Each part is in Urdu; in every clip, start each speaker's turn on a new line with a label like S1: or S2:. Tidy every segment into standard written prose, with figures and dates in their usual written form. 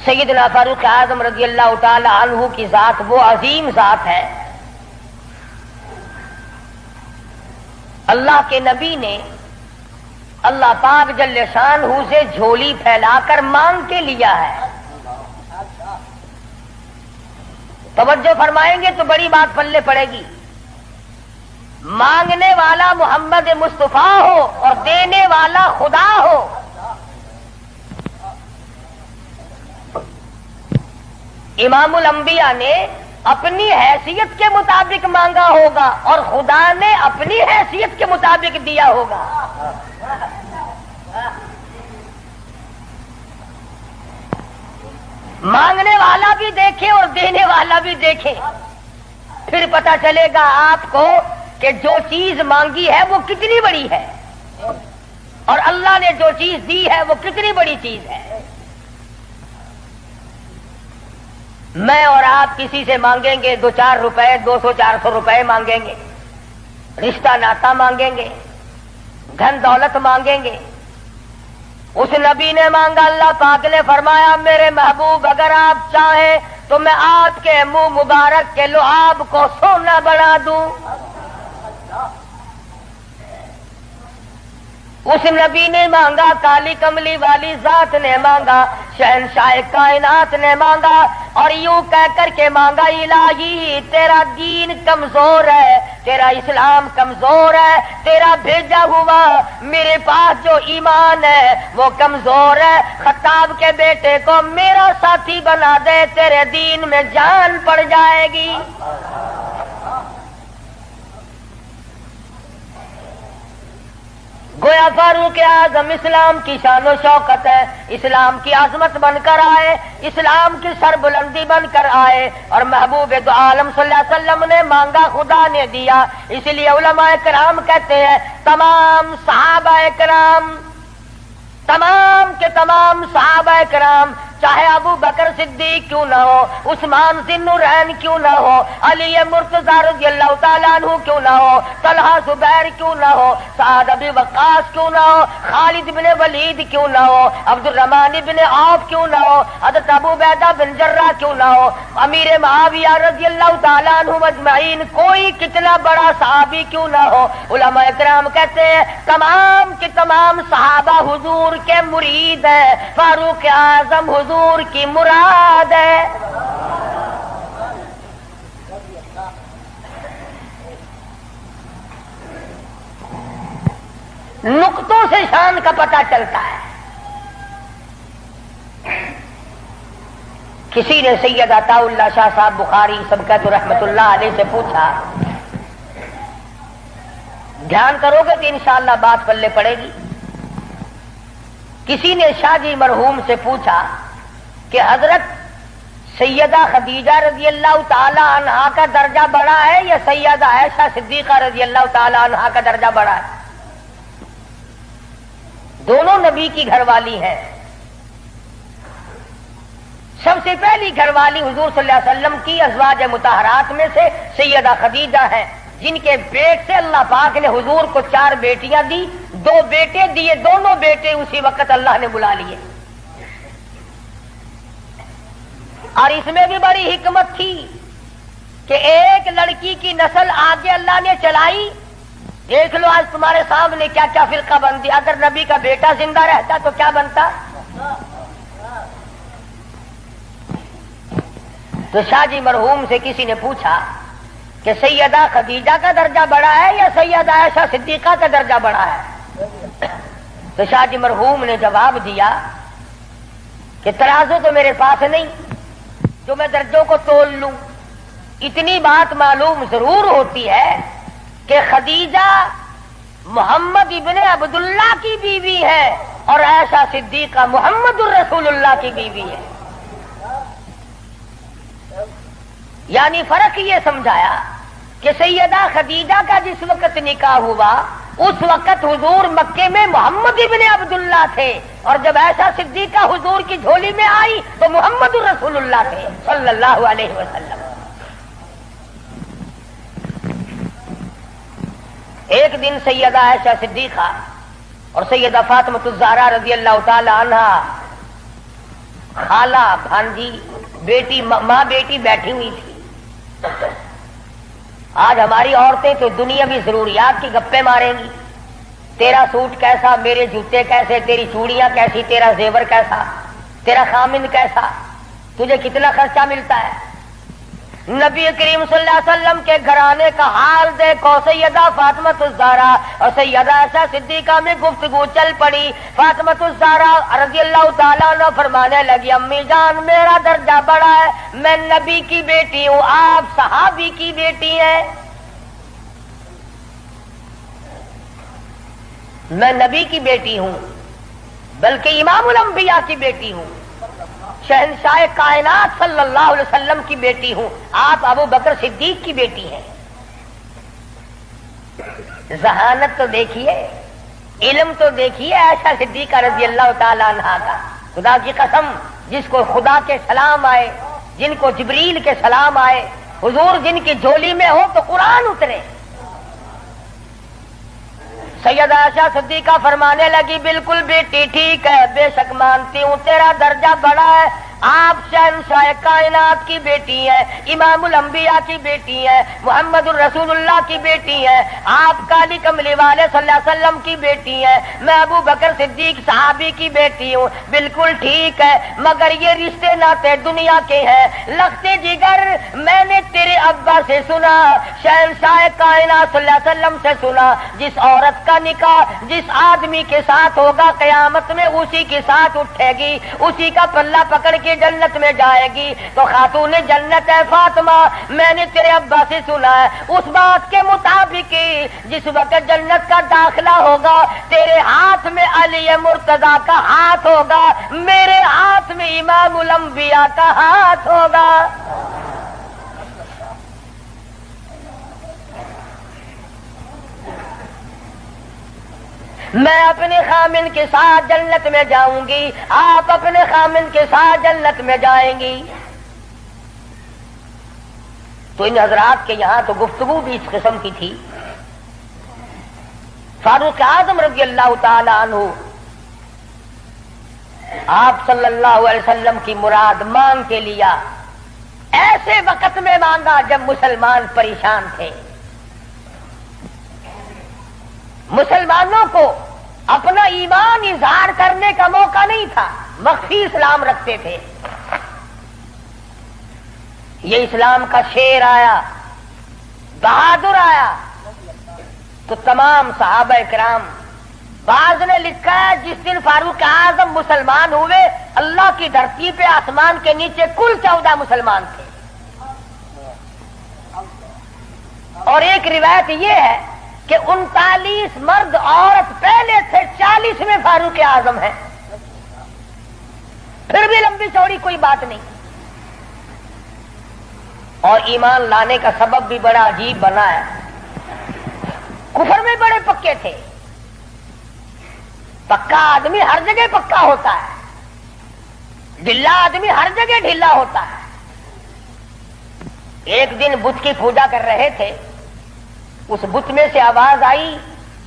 S1: سیدنا فاروق اعظم رضی اللہ تعالی عنہ کی ذات وہ عظیم ذات ہے. اللہ کے نبی نے اللہ پاک جل شانہ سے جھولی پھیلا کر مانگ کے لیا ہے. توجہ فرمائیں گے تو بڑی بات پلے پڑے گی. مانگنے والا محمد مصطفیٰ ہو اور دینے والا خدا ہو. امام الانبیاء نے اپنی حیثیت کے مطابق مانگا ہوگا اور خدا نے اپنی حیثیت کے مطابق دیا ہوگا. مانگنے والا بھی دیکھے اور دینے والا بھی دیکھے, پھر پتہ چلے گا آپ کو کہ جو چیز مانگی ہے وہ کتنی بڑی ہے اور اللہ نے جو چیز دی ہے وہ کتنی بڑی چیز ہے. میں اور آپ کسی سے مانگیں گے 2-4 روپے, 200-400 روپے مانگیں گے, رشتہ ناتا مانگیں گے, دھن دولت مانگیں گے. اس نبی نے مانگا, اللہ پاک نے فرمایا میرے محبوب اگر آپ چاہیں تو میں آپ کے منہ مبارک کے لعاب کو سونا بنا دوں. اس نبی نے مانگا, کالی کملی والی ذات نے مانگا, شہنشاہ کائنات نے مانگا اور یوں کہہ کر کے مانگا, الہی تیرا دین کمزور ہے, تیرا اسلام کمزور ہے, تیرا بھیجا ہوا میرے پاس جو ایمان ہے وہ کمزور ہے. خطاب کے بیٹے کو میرا ساتھی بنا دے, تیرے دین میں جان پڑ جائے گی. گویا فاروق اعظم اسلام کی شان و شوکت ہے, اسلام کی عظمت بن کر آئے, اسلام کی سربلندی بن کر آئے اور محبوب دو عالم صلی اللہ علیہ وسلم نے مانگا, خدا نے دیا. اس لیے علماء کرام کہتے ہیں تمام صحابہ کرام, تمام کے تمام صحابہ کرام, چاہے ابو بکر صدیق کیوں نہ ہو, عثمان ذی النورین کیوں نہ ہو, علی مرتضی رضی اللہ تعالیٰ عنہ کیوں نہ ہو, طلحہ زبیر کیوں نہ ہو, سعد ابی وقاص کیوں نہ ہو, خالد بن ولید کیوں نہ ہو, عبد الرحمن بن عوف کیوں نہ ہو, حضرت ابو عبیدہ بن جراح کیوں نہ ہو, امیر معاویہ رضی اللہ تعالیٰ عنہ اجمعین, کوئی کتنا بڑا صحابی کیوں نہ ہو, علماء کرام کہتے ہیں تمام کے تمام صحابہ حضور کے مرید ہیں, فاروق اعظم حضور کی مراد ہے. نقطوں سے شان کا پتہ چلتا ہے. کسی نے سید عطا اللہ شاہ صاحب بخاری سبقت رحمت اللہ علیہ سے پوچھا, دھیان کرو گے تو انشاءاللہ بات پلے پڑے گی. کسی نے شاہ جی مرحوم سے پوچھا کہ حضرت سیدہ خدیجہ رضی اللہ تعالی عنہا کا درجہ بڑا ہے یا سیدہ عائشہ صدیقہ رضی اللہ تعالی عنہا کا درجہ بڑا ہے؟ دونوں نبی کی گھر والی ہیں. سب سے پہلی گھر والی حضور صلی اللہ علیہ وسلم کی ازواج مطہرات میں سے سیدہ خدیجہ ہیں, جن کے پیٹ سے اللہ پاک نے حضور کو 4 بیٹیاں دی, 2 بیٹے دیے, دونوں بیٹے اسی وقت اللہ نے بلا لیے. اور اس میں بھی بڑی حکمت تھی کہ ایک لڑکی کی نسل آگے اللہ نے چلائی. دیکھ لو آج تمہارے سامنے کیا کیا فرقہ بندی, اگر نبی کا بیٹا زندہ رہتا تو کیا بنتا. تو شاہ جی مرحوم سے کسی نے پوچھا کہ سیدہ خدیجہ کا درجہ بڑا ہے یا سیدہ عائشہ صدیقہ کا درجہ بڑا ہے؟ تو شاہ جی مرحوم نے جواب دیا کہ ترازو تو میرے پاس نہیں جو میں درجوں کو تول لوں. اتنی بات معلوم ضرور ہوتی ہے کہ خدیجہ محمد ابن عبداللہ کی بیوی ہے اور عائشہ صدیقہ محمد الرسول اللہ کی بیوی ہے. یعنی فرق یہ سمجھایا کہ سیدہ خدیجہ کا جس وقت نکاح ہوا اس وقت حضور مکے میں محمد ابن عبداللہ تھے, اور جب عائشہ صدیقہ حضور کی جھولی میں آئی تو محمد الرسول اللہ تھے صلی اللہ علیہ وسلم. ایک دن سیدہ عائشہ صدیقہ اور سیدہ فاطمہ الزہرا رضی اللہ تعالی عنہا خالہ بھانجی بیٹی ماں بیٹی بیٹھی ہوئی تھی. آج ہماری عورتیں تو دنیاوی ضروریات کی گپیں ماریں گی. تیرا سوٹ کیسا، میرے جوتے کیسے، تیری چوڑیاں کیسی، تیرا زیور کیسا، تیرا خامن کیسا، تجھے کتنا خرچہ ملتا ہے. نبی کریم صلی اللہ علیہ وسلم کے گھرانے کا حال دیکھو. سیدہ فاطمہ الزہرا اور سیدہ عائشہ صدیقہ میں گفتگو چل پڑی. فاطمہ الزہرا رضی اللہ تعالیٰ عنہ فرمانے لگی امی جان میرا درجہ بڑا ہے، میں نبی کی بیٹی ہوں، آپ صحابی کی بیٹی ہیں. میں نبی کی بیٹی ہوں بلکہ امام الانبیاء کی بیٹی ہوں، شہنشاہ کائنات صلی اللہ علیہ وسلم کی بیٹی ہوں، آپ ابو بکر صدیق کی بیٹی ہیں. ذہانت تو دیکھیے، علم تو دیکھیے عائشہ صدیقہ رضی اللہ تعالی عنہا کا. خدا کی قسم جس کو خدا کے سلام آئے، جن کو جبریل کے سلام آئے، حضور جن کی جھولی میں ہو تو قرآن اترے. سیدہ عائشہ صدیقہ فرمانے لگی بالکل بیٹی ٹھیک ہے، بے شک مانتی ہوں تیرا درجہ بڑا ہے، آپ شہنشاہ کائنات کی بیٹی ہیں، امام الانبیاء کی بیٹی ہیں، محمد الرسول اللہ کی بیٹی ہیں، آپ کالی کملی والے صلی اللہ علیہ وسلم کی بیٹی ہیں، میں ابو بکر صدیق صحابی کی بیٹی ہوں. بالکل ٹھیک ہے، مگر یہ رشتے ناتے دنیا کے ہیں. لختے جگر میں نے تیرے ابا سے سنا، شہنشاہ کائنات صلی اللہ علیہ وسلم سے سنا، جس عورت کا نکاح جس آدمی کے ساتھ ہوگا قیامت میں اسی کے ساتھ اٹھے گی، اسی کا پلہ پکڑ کے جنت میں جائے گی. تو خاتون جنت ہے فاطمہ، میں نے تیرے ابا سے سنا ہے اس بات کے مطابق جس وقت جنت کا داخلہ ہوگا تیرے ہاتھ میں علی مرتضی کا ہاتھ ہوگا، میرے ہاتھ میں امام الانبیاء کا ہاتھ ہوگا. میں اپنے خامن کے ساتھ جنت میں جاؤں گی، آپ اپنے خامن کے ساتھ جنت میں جائیں گی. تو ان حضرات کے یہاں تو گفتگو بھی اس قسم کی تھی. فاروق اعظم رضی اللہ تعالی عنہ آپ صلی اللہ علیہ وسلم کی مراد مانگ کے لیا. ایسے وقت میں مانگا جب مسلمان پریشان تھے. مسلمانوں کو اپنا ایمان اظہار کرنے کا موقع نہیں تھا، مخفی اسلام رکھتے تھے. یہ اسلام کا شیر آیا، بہادر آیا تو تمام صحابہ کرام، بعض نے لکھا ہے جس دن فاروق اعظم مسلمان ہوئے اللہ کی دھرتی پہ آسمان کے نیچے کل 14 مسلمان تھے. اور ایک روایت یہ ہے کہ 39 مرد عورت پہلے تھے، 40 میں فاروق اعظم ہے. پھر بھی لمبی چوڑی کوئی بات نہیں. اور ایمان لانے کا سبب بھی بڑا عجیب بنا ہے. کفر میں بڑے پکے تھے. پکا آدمی ہر جگہ پکا ہوتا ہے، ڈھلا آدمی ہر جگہ ڈھلا ہوتا ہے. ایک دن بت کی پوجا کر رہے تھے، اس بت میں سے آواز آئی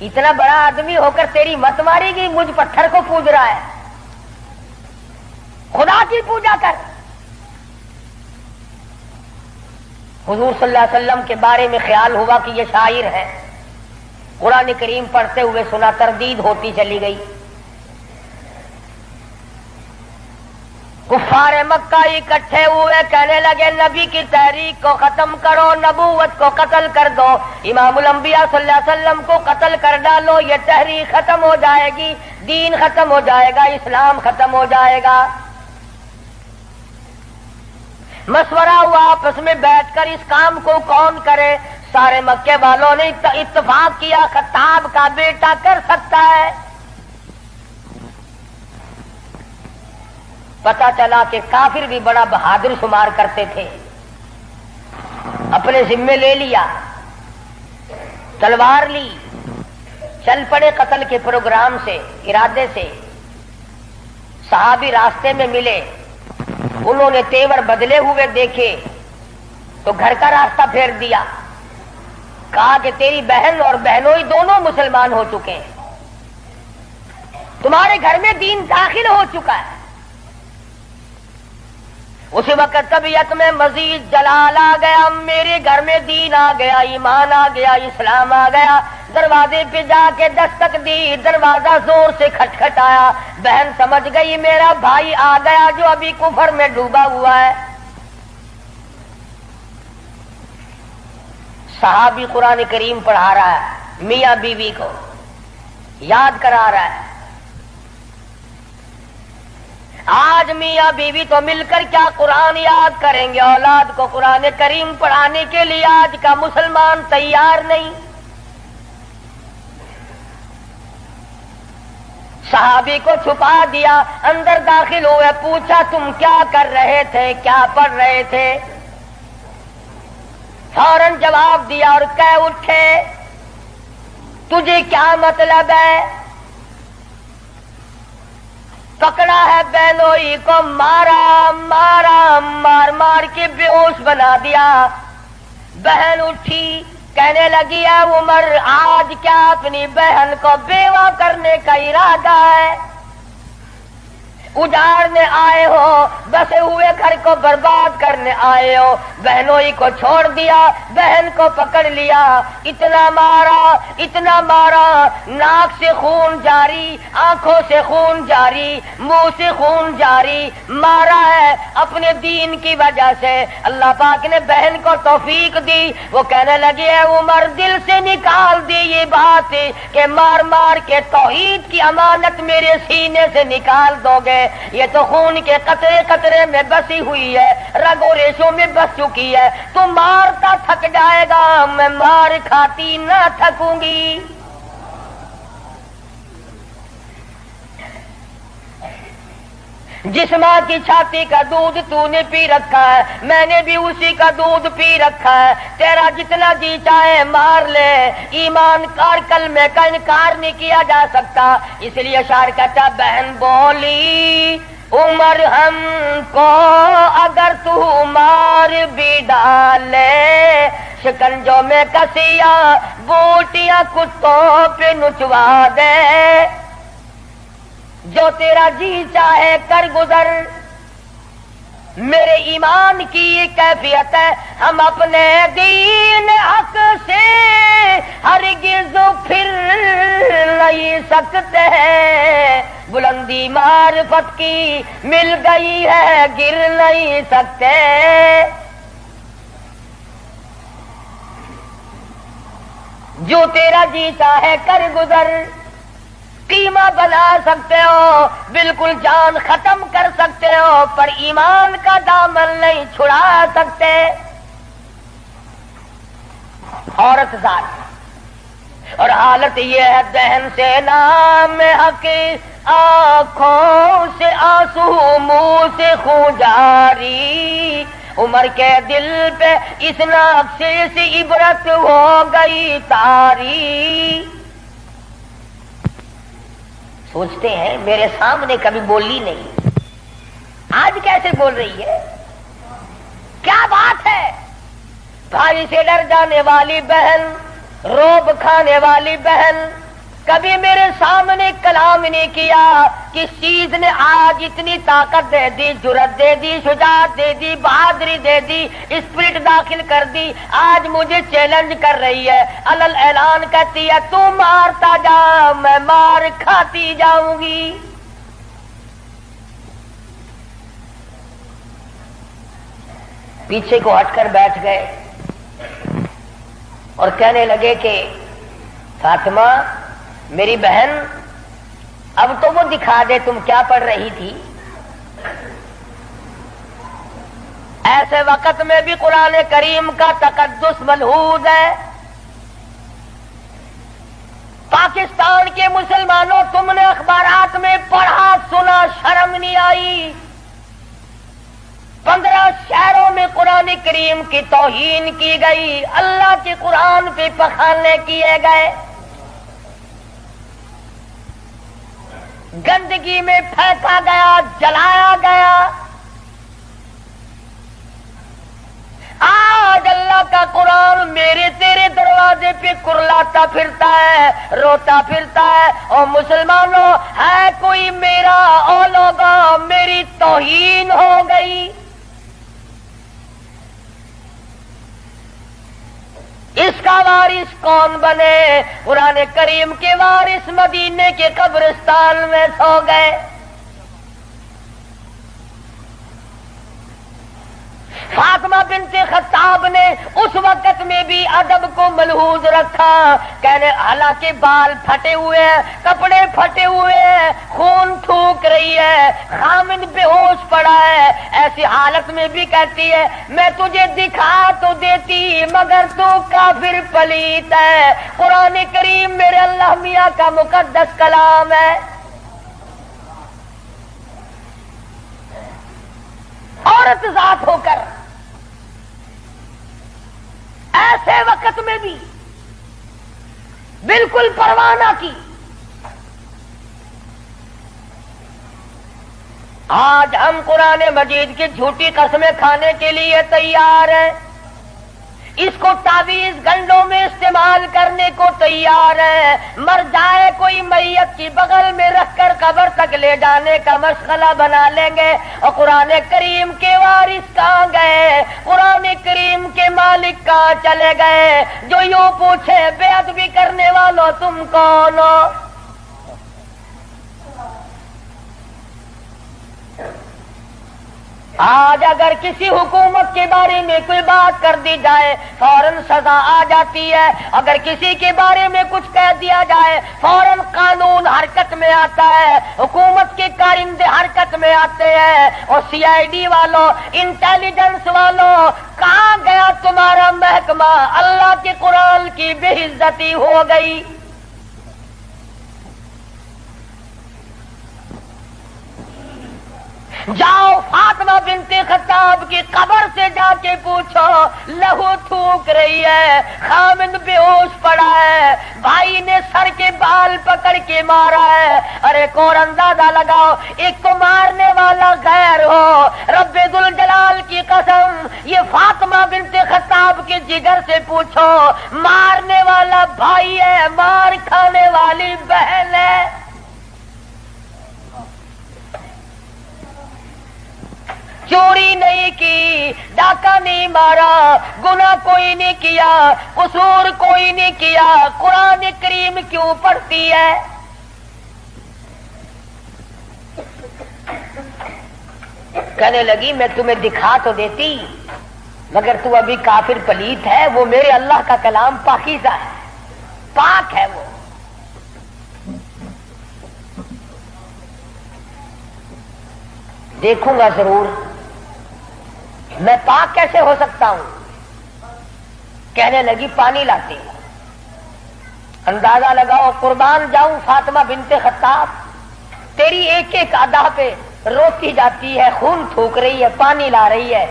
S1: اتنا بڑا آدمی ہو کر تیری مت ماری گئی، مجھ پتھر کو پوج رہا ہے، خدا کی پوجا کر. حضور صلی اللہ علیہ وسلم کے بارے میں خیال ہوا کہ یہ شاعر ہے. قرآن کریم پڑھتے ہوئے سنا، تردید ہوتی چلی گئی. کفار مکہ اکٹھے ہوئے، کہنے لگے نبی کی تحریک کو ختم کرو، نبوت کو قتل کر دو، امام الانبیاء صلی اللہ علیہ وسلم کو قتل کر ڈالو، یہ تحریک ختم ہو جائے گی، دین ختم ہو جائے گا، اسلام ختم ہو جائے گا. مشورہ ہوا آپس میں بیٹھ کر اس کام کو کون کرے. سارے مکے والوں نے اتفاق کیا خطاب کا بیٹا کر سکتا ہے. پتا چلا کہ کافر بھی بڑا بہادر شمار کرتے تھے. اپنے ذمے لے لیا، تلوار لی، چل پڑے قتل کے پروگرام سے، ارادے سے. صحابی راستے میں ملے، انہوں نے تیور بدلے ہوئے دیکھے تو گھر کا راستہ پھیر دیا. کہا کہ تیری بہن اور بہنوئی دونوں مسلمان ہو چکے ہیں، تمہارے گھر میں دین داخل ہو چکا ہے، اس وقت طبیعت میں مزید جلال آ گیا، میرے گھر میں دین آ گیا، ایمان آ گیا، اسلام آ گیا۔ دروازے پہ جا کے دستک دی، دروازہ زور سے کھٹکھٹایا، بہن سمجھ گئی میرا بھائی آ گیا جو ابھی کفر میں ڈوبا ہوا ہے۔ صحابی قرآن کریم پڑھا رہا ہے، میاں بیوی کو یاد کرا رہا ہے۔ آج میاں بیوی تو مل کر کیا قرآن یاد کریں گے، اولاد کو قرآن کریم پڑھانے کے لیے آج کا مسلمان تیار نہیں۔ صحابی کو چھپا دیا، اندر داخل ہوئے، پوچھا تم کیا کر رہے تھے، کیا پڑھ رہے تھے؟ فوراً جواب دیا اور کہہ اٹھے تجھے کیا مطلب ہے؟ پکڑا ہے بہنوئی کو، مارا مار مار کے بے ہوش بنا دیا۔ بہن اٹھی، کہنے لگی ہے عمر آج کیا اپنی بہن کو بیوہ کرنے کا ارادہ ہے؟ اجاڑنے آئے ہو، بسے ہوئے گھر کو برباد کرنے آئے ہو۔ بہنوئی کو چھوڑ دیا، بہن کو پکڑ لیا، اتنا مارا، ناک سے خون جاری، آنکھوں سے خون جاری، منہ سے خون جاری، مارا ہے اپنے دین کی وجہ سے۔ اللہ پاک نے بہن کو توفیق دی، وہ کہنے لگی ہے عمر دل سے نکال دی یہ بات کہ مار مار کے توحید کی امانت میرے سینے سے نکال دو گے۔ یہ تو خون کے قطرے قطرے میں بسی ہوئی ہے، رگ و ریشوں میں بس چکی ہے۔ تو مارتا تھک جائے گا، میں مار کھاتی نہ تھکوں گی۔ جس ماں کی چھاتی کا دودھ تو نے پی رکھا ہے، میں نے بھی اسی کا دودھ پی رکھا ہے۔ تیرا جتنا جی چاہے مار لے، ایمان کار کلمے کا انکار نہیں کیا جا سکتا۔ اس لیے شاعر کہتا بہن بولی عمر ہم کو اگر تو مار بھی ڈالے، شکنجوں میں کسیا بوٹیاں کتوں پہ نچوا دے، جو تیرا جی چاہے کر گزر۔ میرے ایمان کی یہ کیفیت ہے، ہم اپنے دین حق سے ہرگز پھر نہیں سکتے ہیں۔ بلندی معرفت کی مل گئی ہے، گر نہیں سکتے۔ جو تیرا جی چاہے کر گزر، قیمہ بنا سکتے ہو، بالکل جان ختم کر سکتے ہو، پر ایمان کا دامن نہیں چھڑا سکتے۔ عورت ذات اور حالت یہ ہے بہن سے نام حق، آنکھوں سے آنسو منہ سے خون جاری، عمر کے دل پہ اس نقشے سے عبرت ہو گئی تاری۔ سوچتے ہیں میرے سامنے کبھی بولی نہیں، آج کیسے بول رہی ہے؟ کیا بات ہے؟ بھائی سے ڈر جانے والی بہن، روب کھانے والی بہن، کبھی میرے سامنے کلام نہیں کیا۔ کس چیز نے آج اتنی طاقت دے دی، جرأت دے دی، شجاعت دے دی، بہادری دے دی، اسپرٹ داخل کر دی؟ آج مجھے چیلنج کر رہی ہے، علل اعلان کہتی ہے تو مارتا جا، میں مار کھاتی جاؤں گی۔ پیچھے کو ہٹ کر بیٹھ گئے اور کہنے لگے کہ فاطمہ میری بہن، اب تو وہ دکھا دے تم کیا پڑھ رہی تھی۔ ایسے وقت میں بھی قرآن کریم کا تقدس ملحوظ ہے۔ پاکستان کے مسلمانوں، تم نے اخبارات میں پڑھا سنا، شرم نہیں آئی؟ 15 شہروں میں قرآن کریم کی توہین کی گئی، اللہ کے قرآن پہ پخانے کیے گئے، گندگی میں پھینکا گیا، جلایا گیا۔ آج اللہ کا قرآن میرے تیرے دروازے پہ کرلاتا پھرتا ہے، روتا پھرتا ہے، اور مسلمانوں ہے کوئی میرا، او لوگوں میری توہین ہو گئی۔ وارث کون بنے؟ قرآن کریم کے وارث مدینے کے قبرستان میں سو گئے۔ فاطمہ بنت خطاب نے اس وقت میں بھی ادب کو ملحوظ رکھا، کہنے حالانکہ بال پھٹے ہوئے ہیں، کپڑے پھٹے ہوئے ہیں، خون تھوک رہی ہے، خامد بے ہوش پڑا ہے، ایسی حالت میں بھی کہتی ہے میں تجھے دکھا تو دیتی مگر تو کافر پلیت ہے۔ قرآن کریم میرے اللہ میاں کا مقدس کلام ہے۔ عورت ذات ہو کر ایسے وقت میں بھی بالکل پرواہ نہ کی۔ آج ہم قرآن مجید کی جھوٹی قسمیں کھانے کے لیے تیار ہیں، اس کو تعویذ گنڈوں میں استعمال کرنے کو تیار ہے، مر جائے کوئی میت کی بغل میں رکھ کر قبر تک لے جانے کا مشغلہ بنا لیں گے۔ اور قرآن کریم کے وارث کہاں گئے؟ قرآن کریم کے مالک کہاں چلے گئے؟ جو یوں پوچھے بے ادبی کرنے والوں تم کون ہو؟ آج اگر کسی حکومت کے بارے میں کوئی بات کر دی جائے فوراً سزا آ جاتی ہے، اگر کسی کے بارے میں کچھ کہہ دیا جائے فوراً قانون حرکت میں آتا ہے، حکومت کے کارندے حرکت میں آتے ہیں۔ اور سی آئی ڈی والوں، انٹیلیجنس والوں، کہاں گیا تمہارا محکمہ؟ اللہ کے قرآن کی بے عزتی ہو گئی۔ جاؤ فاطمہ بنت خطاب کی قبر سے جا کے پوچھو، لہو تھوک رہی ہے، خامد بے ہوش پڑا ہے، بھائی نے سر کے بال پکڑ کے مارا ہے۔ ارے اور اندازہ لگاؤ، ایک تو مارنے والا غیر ہو، رب ذوالجلال کی قسم یہ فاطمہ بنت خطاب کے جگر سے پوچھو، مارنے والا بھائی ہے، مار کھانے والی بہن ہے۔ چوری نہیں کی، ڈاکہ نہیں مارا، گناہ کوئی نہیں کیا، قصور کوئی نہیں کیا، قرآن کریم کیوں پڑھتی ہے؟ کہنے لگی میں تمہیں دکھا تو دیتی مگر تو ابھی کافر پلیت ہے، وہ میرے اللہ کا کلام پاکیزہ ہے، پاک ہے، وہ دیکھوں گا ضرور، میں پاک کیسے ہو سکتا ہوں؟ کہنے لگی پانی لاتی ہوں۔ اندازہ لگاؤ، قربان جاؤں فاطمہ بنت خطاب، تیری ایک ایک ادا پہ روتی جاتی ہے، خون تھوک رہی ہے، پانی لا رہی ہے،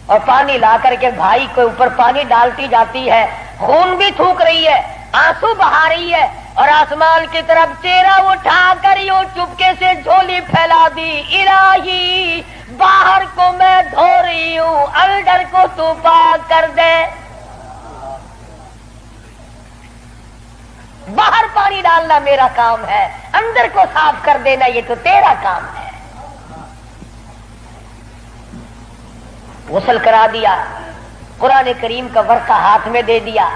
S1: اور پانی لا کر کے بھائی کے اوپر پانی ڈالتی جاتی ہے، خون بھی تھوک رہی ہے، آنسو بہا رہی ہے، اور آسمان کی طرف چہرہ اٹھا کر یوں چپکے سے جھولی پھیلا دی، الہی باہر کو میں دھو رہی ہوں، اندر کو تو پاک کر دے۔ باہر پانی ڈالنا میرا کام ہے، اندر کو صاف کر دینا یہ تو تیرا کام ہے۔ غسل کرا دیا، قرآن کریم کا ورقہ ہاتھ میں دے دیا،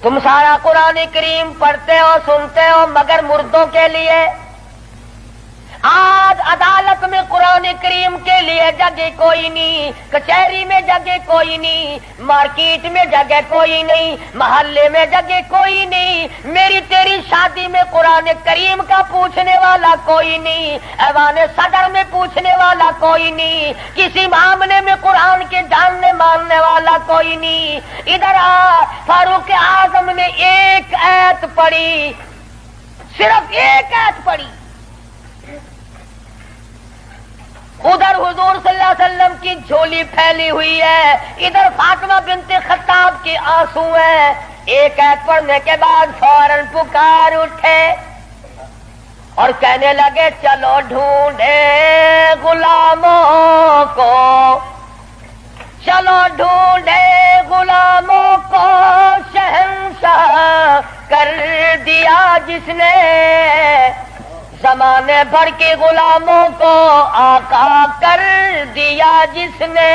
S1: تم سارا قرآن کریم پڑھتے ہو سنتے ہو مگر مردوں کے لیے۔ آج عدالت میں قرآن کریم کے لیے جگہ کوئی نہیں، کچہری میں جگہ کوئی نہیں، مارکیٹ میں جگہ کوئی نہیں، محلے میں جگہ کوئی نہیں، میری تیری شادی میں قرآن کریم کا پوچھنے والا کوئی نہیں، ایوان صدر میں پوچھنے والا کوئی نہیں، کسی معاملے میں قرآن کے جاننے ماننے والا کوئی نہیں۔ ادھر آ، فاروق اعظم نے ایک آیت پڑھی، صرف ایک آیت پڑھی، ادھر حضور صلی اللہ علیہ وسلم کی جھولی پھیلی ہوئی ہے، ادھر فاطمہ بنت خطاب کے آنسو ہیں۔ ایک آیت پڑھنے کے بعد فوراً پکار اٹھے اور کہنے لگے چلو ڈھونڈے غلاموں کو، چلو ڈھونڈے غلاموں کو، شہنشاہ کر دیا جس نے، زمانے بھر کے غلاموں کو آقا کر دیا جس نے۔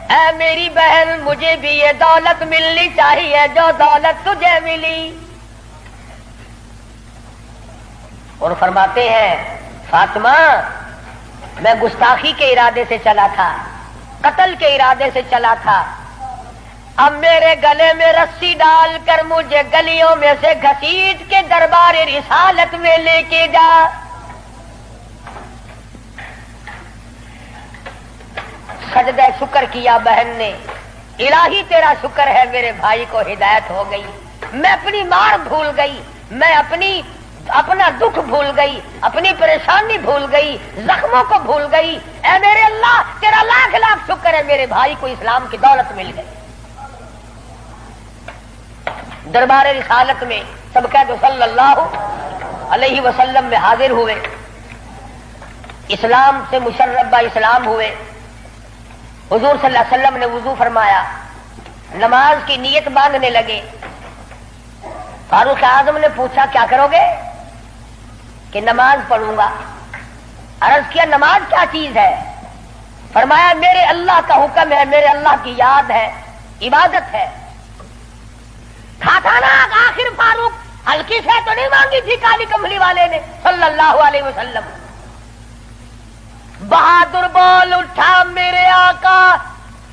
S1: اے میری بہن مجھے بھی یہ دولت ملنی چاہیے جو دولت تجھے ملی. اور فرماتے ہیں فاطمہ میں گستاخی کے ارادے سے چلا تھا, قتل کے ارادے سے چلا تھا, اب میرے گلے میں رسی ڈال کر مجھے گلیوں میں سے گھسیٹ کے دربار رسالت میں لے کے جا. سجدہ شکر کیا بہن نے, الہی تیرا شکر ہے میرے بھائی کو ہدایت ہو گئی, میں اپنی مار بھول گئی, میں اپنا دکھ بھول گئی, اپنی پریشانی بھول گئی, زخموں کو بھول گئی. اے میرے اللہ تیرا لاکھ لاکھ شکر ہے میرے بھائی کو اسلام کی دولت مل گئی. دربار رسالت میں سب کہہ دو صلی اللہ علیہ وسلم میں حاضر ہوئے, اسلام سے مشرف اسلام ہوئے. حضور صلی اللہ علیہ وسلم نے وضو فرمایا, نماز کی نیت باندھنے لگے. فاروق اعظم نے پوچھا کیا کرو گے؟ کہ نماز پڑھوں گا. عرض کیا نماز کیا چیز ہے؟ فرمایا میرے اللہ کا حکم ہے, میرے اللہ کی یاد ہے, عبادت ہے. کھاتا نا آخر فاروق ہلکی سے تو نہیں مانگی تھی کالی کملی والے نے صلی اللہ علیہ وسلم. بہادر بول اٹھا میرے آقا,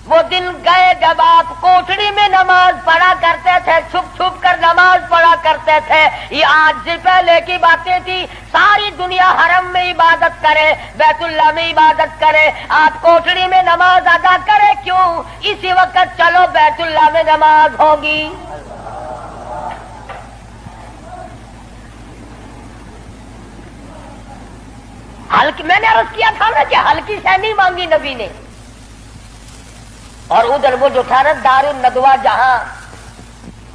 S1: وہ دن گئے جب آپ کوٹڑی میں نماز پڑھا کرتے تھے, چھپ چھپ کر نماز پڑھا کرتے تھے. یہ آج سے پہلے کی باتیں تھی. ساری دنیا حرم میں عبادت کرے, بیت اللہ میں عبادت کرے, آپ کوٹڑی میں نماز ادا کرے کیوں؟ اسی وقت چلو بیت اللہ میں نماز ہوگی. ہلکی, میں نے عرض کیا تھا نا کہ ہلکی سے نہیں مانگی نبی نے. اور ادھر وہ جو تھا نا دار الندوہ, جہاں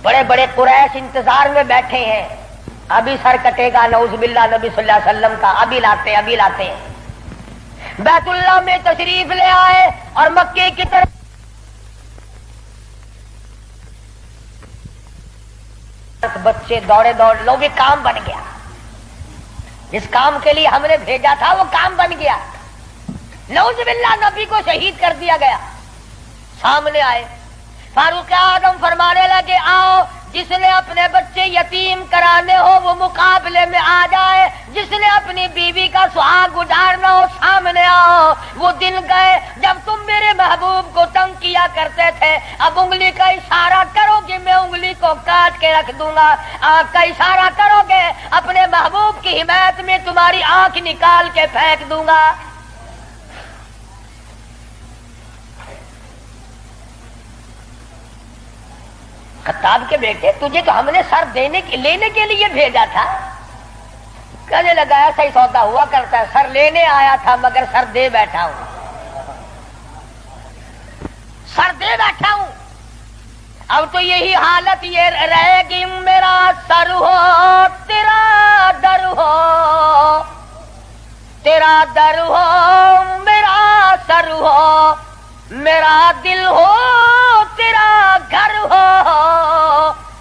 S1: بڑے بڑے قریش انتظار میں بیٹھے ہیں, ابھی سر کٹے گا نعوذ باللہ نبی صلی اللہ علیہ وسلم کا, ابھی لاتے ہیں. بیت اللہ میں تشریف لے آئے اور مکے کی طرف بچے دوڑے لو بھی کام بن گیا. جس کام کے لیے ہم نے بھیجا تھا وہ کام بن گیا. نعوذ باللہ نبی کو شہید کر دیا گیا. سامنے آئے فاروق اعظم فرمانے لگے آؤ, جس نے اپنے بچے یتیم کرانے ہو وہ مقابلے میں آ جائے, جس نے اپنی بیوی کا سہاگ اجاڑنا ہو سامنے آؤ. وہ دن گئے جب تم میرے محبوب کو تنگ کیا کرتے تھے. اب انگلی کا اشارہ کرو گے میں انگلی کو کاٹ کے رکھ دوں گا, آنکھ کا اشارہ کرو گے اپنے محبوب کی حمایت میں تمہاری آنکھ نکال کے پھینک دوں گا. خطاب کے بیٹے تجھے تو ہم نے سر لینے کے لیے بھیجا تھا. کہنے لگا ایسا ہی سودا ہوا کرتا ہے, سر لینے آیا تھا مگر سر دے بیٹھا ہوں. سر دے بیٹھا ہوں. اب تو یہی حالت یہ رہے گی, میرا سر ہو تیرا در ہو, تیرا در ہو میرا سر ہو, میرا دل ہو تیرا گھر ہو.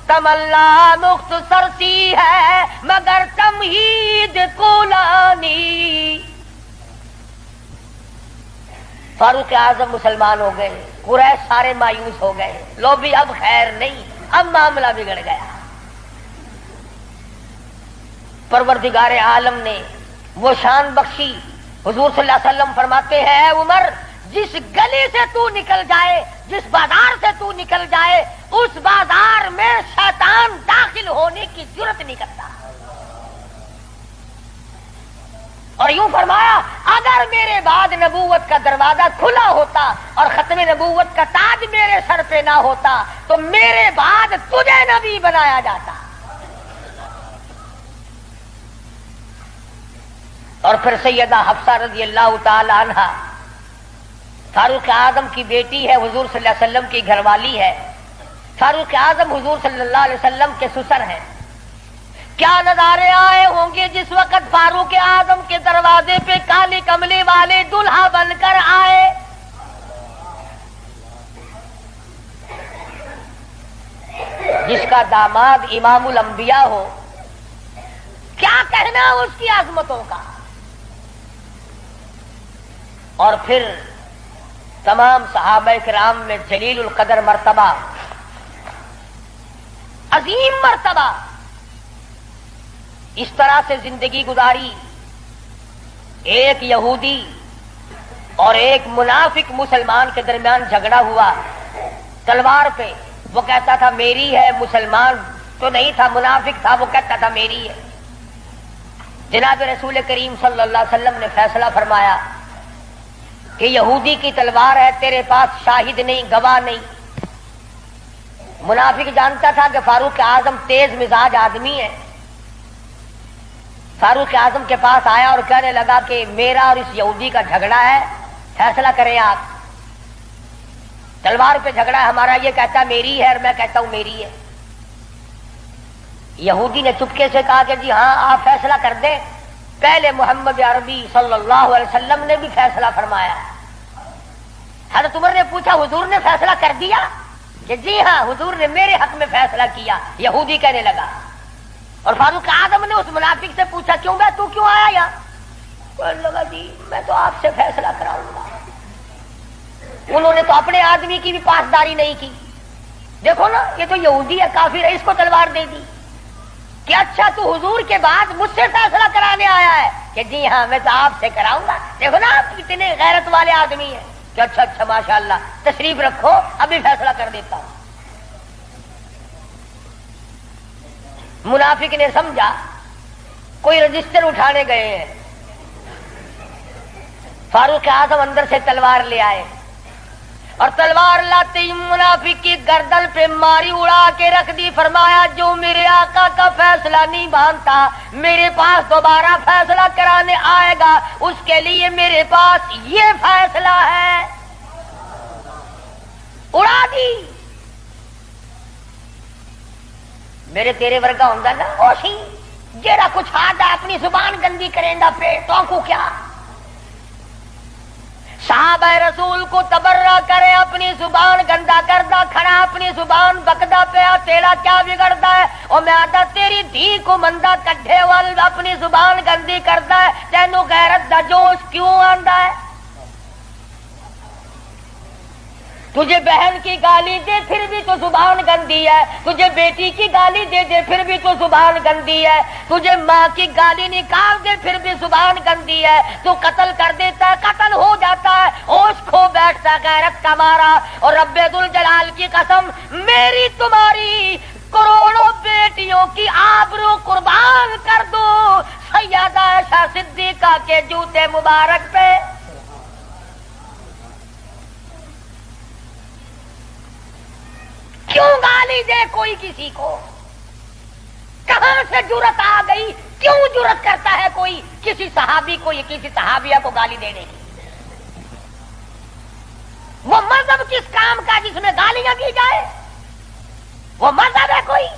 S1: تمنا مختصر سی ہے مگر تمہید کولانی. فاروق اعظم مسلمان ہو گئے, قریش سارے مایوس ہو گئے. لو بھی اب خیر نہیں, اب معاملہ بگڑ گیا. پروردگار عالم نے وہ شان بخشی. حضور صلی اللہ علیہ وسلم فرماتے ہیں اے عمر, جس گلی سے تو نکل جائے, جس بازار سے تو نکل جائے, اس بازار میں شیطان داخل ہونے کی جرت نہیں کرتا. اور یوں فرمایا اگر میرے بعد نبوت کا دروازہ کھلا ہوتا اور ختم نبوت کا تاج میرے سر پہ نہ ہوتا تو میرے بعد تجھے نبی بنایا جاتا. اور پھر سیدہ حفصہ رضی اللہ تعالی عنہا فاروق اعظم کی بیٹی ہے, حضور صلی اللہ علیہ وسلم کی گھر والی ہے. فاروق اعظم حضور صلی اللہ علیہ وسلم کے سسر ہیں. کیا نظارے آئے ہوں گے جس وقت فاروق اعظم کے دروازے پہ کالی کملی والے دلہا بن کر آئے. جس کا داماد امام الانبیاء ہو, کیا کہنا اس کی عظمتوں کا. اور پھر تمام صحابہ کرام میں جلیل القدر مرتبہ، عظیم مرتبہ، اس طرح سے زندگی گزاری. ایک یہودی اور ایک منافق مسلمان کے درمیان جھگڑا ہوا تلوار پہ. وہ کہتا تھا میری ہے، مسلمان تو نہیں تھا، منافق تھا، وہ کہتا تھا میری ہے. جناب رسول کریم صلی اللہ علیہ وسلم نے فیصلہ فرمایا کہ یہودی کی تلوار ہے، تیرے پاس شاہد نہیں، گواہ نہیں. منافق جانتا تھا کہ فاروق اعظم تیز مزاج آدمی ہے. فاروق اعظم کے پاس آیا اور کہنے لگا کہ میرا اور اس یہودی کا جھگڑا ہے، فیصلہ کریں آپ. تلوار پہ جھگڑا ہے ہمارا، یہ کہتا ہے میری ہے اور میں کہتا ہوں میری ہے. یہودی نے چپکے سے کہا کہ جی ہاں آپ فیصلہ کر دیں. پہلے محمد عربی صلی اللہ علیہ وسلم نے بھی فیصلہ فرمایا. حضرت عمر نے پوچھا حضور نے فیصلہ کر دیا؟ کہ جی ہاں حضور نے میرے حق میں فیصلہ کیا. یہودی کہنے لگا. اور فاروق اعظم نے اس منافق سے پوچھا کیوں بے تو کیوں آیا یہاں؟ کہنے لگا جی میں تو آپ سے فیصلہ کراؤں گا. انہوں نے تو اپنے آدمی کی بھی پاسداری نہیں کی. دیکھو نا یہ تو یہودی ہے، کافر ہے، اس کو تلوار دے دی. کہ اچھا تو حضور کے بعد مجھ سے فیصلہ کرانے آیا ہے؟ کہ جی ہاں میں تو آپ سے کراؤں گا. دیکھو نا آپ کتنے غیرت والے آدمی ہیں. کہ اچھا اچھا ماشاءاللہ تشریف رکھو ابھی فیصلہ کر دیتا ہوں. منافق نے سمجھا کوئی رجسٹر اٹھانے گئے ہیں. فاروق اعظم اندر سے تلوار لے آئے اور تلوار لاتے ہی منافق کی گردن پہ ماری، اڑا کے رکھ دی. فرمایا جو میرے آقا کا فیصلہ نہیں مانتا میرے پاس دوبارہ فیصلہ کرانے آئے گا اس کے لیے میرے پاس یہ فیصلہ ہے. اڑا دی. میرے تیرے ورگا ہوں نا اوشی جیڑا کچھ آتا اپنی زبان گندی کریں گا پیٹوں کو کیا. صحابہ رسول کو تبرہ کرے اپنی زبان گندا کردہ کھڑا اپنی زبان بکدا پیا تیرا کیا بگڑتا ہے؟ اور میں آتا تیری دھی کو مندہ کڈھے وال اپنی زبان گندی کرتا ہے تینوں غیرت دا جوش کیوں آندا ہے؟ تجھے بہن کی گالی دے پھر بھی تو زبان گندی ہے. تجھے بیٹی کی گالی دے دے پھر بھی تو زبان گندی ہے. تجھے ماں کی گالی نکال دے پھر بھی زبان گندی ہے. تو قتل کر دیتا ہے قتل ہو جاتا ہے ہوش کھو بیٹھتا ہے غیرت کا مارا. اور رب ذوالجلال کی قسم میری تمہاری کروڑوں بیٹیوں کی آبرو قربان کر دو سیدہ عائشہ صدیقہ کے جوتے مبارک پہ. کیوں گالی دے کوئی کسی کو؟ کہاں سے جرت آ گئی؟ کیوں جرت کرتا ہے کوئی کسی صحابی کو یا کسی صحابیہ کو گالی دینے کی؟ وہ مذہب کس کام کا جس میں گالیاں دی جائے؟ وہ مذہب ہے کوئی؟